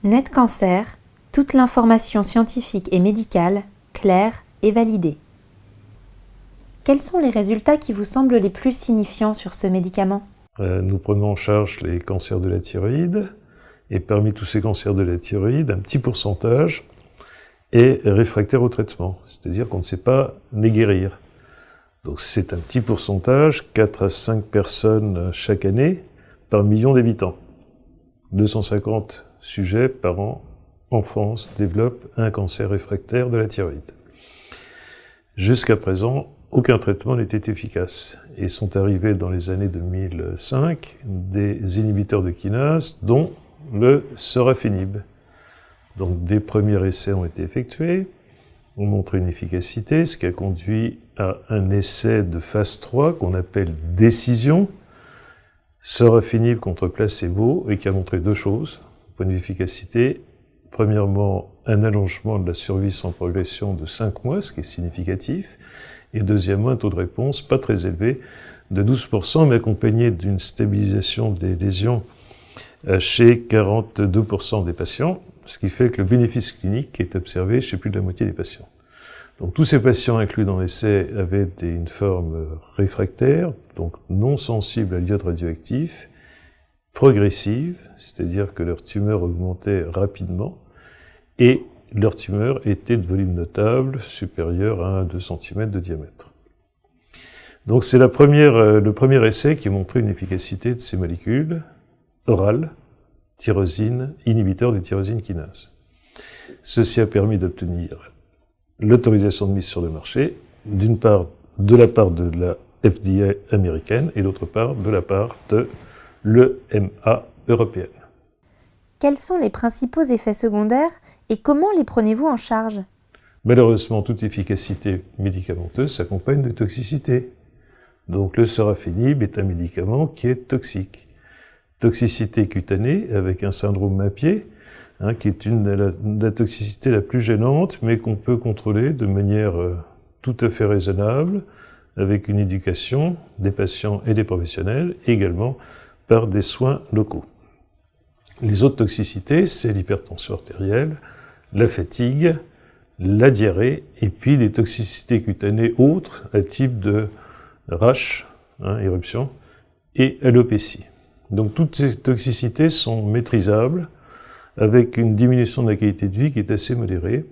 NetCancer, toute l'information scientifique et médicale, claire et validée. Quels sont les résultats qui vous semblent les plus signifiants sur ce médicament? Nous prenons en charge les cancers de la thyroïde, et parmi tous ces cancers de la thyroïde, un petit pourcentage est réfractaire au traitement, c'est-à-dire qu'on ne sait pas les guérir. Donc c'est un petit pourcentage, 4 à 5 personnes chaque année par million d'habitants. 250 sujets par an en France développent un cancer réfractaire de la thyroïde. Jusqu'à présent, aucun traitement n'était efficace. Et sont arrivés dans les années 2005 des inhibiteurs de kinase, dont le sorafenib. Donc des premiers essais ont été effectués, ont montré une efficacité, ce qui a conduit à un essai de phase 3 qu'on appelle décision, sorafenib contre placebo, et qui a montré deux choses, point de vue efficacité. Premièrement, un allongement de la survie sans progression de 5 mois, ce qui est significatif, et deuxièmement, un taux de réponse pas très élevé, de 12%, mais accompagné d'une stabilisation des lésions chez 42% des patients, ce qui fait que le bénéfice clinique est observé chez plus de la moitié des patients. Donc tous ces patients inclus dans l'essai avaient une forme réfractaire, donc non sensible à l'iode radioactif, progressive, c'est-à-dire que leur tumeur augmentait rapidement, et leur tumeur était de volume notable, supérieur à 2 cm de diamètre. Donc c'est le premier essai qui a montré une efficacité de ces molécules orales, tyrosine, inhibiteurs des tyrosine kinase. Ceci a permis d'obtenir l'autorisation de mise sur le marché, d'une part de la part de la FDA américaine et d'autre part de la part de l'EMA européenne. Quels sont les principaux effets secondaires et comment les prenez-vous en charge? Malheureusement, toute efficacité médicamenteuse s'accompagne de toxicité. Donc le sorafenib est un médicament qui est toxique. Toxicité cutanée avec un syndrome Mappier, qui est la toxicité la plus gênante, mais qu'on peut contrôler de manière tout à fait raisonnable, avec une éducation des patients et des professionnels, et également par des soins locaux. Les autres toxicités, c'est l'hypertension artérielle, la fatigue, la diarrhée, et puis des toxicités cutanées autres, à type de rash, éruption, et alopécie. Donc toutes ces toxicités sont maîtrisables, avec une diminution de la qualité de vie qui est assez modérée,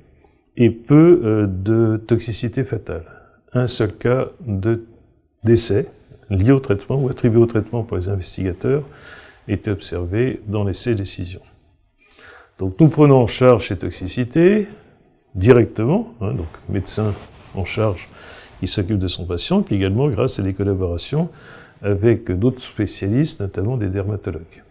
et peu de toxicité fatale. Un seul cas de décès lié au traitement ou attribué au traitement par les investigateurs était observé dans l'essai décision. Donc nous prenons en charge ces toxicités directement, donc médecin en charge qui s'occupe de son patient, puis également grâce à des collaborations avec d'autres spécialistes, notamment des dermatologues.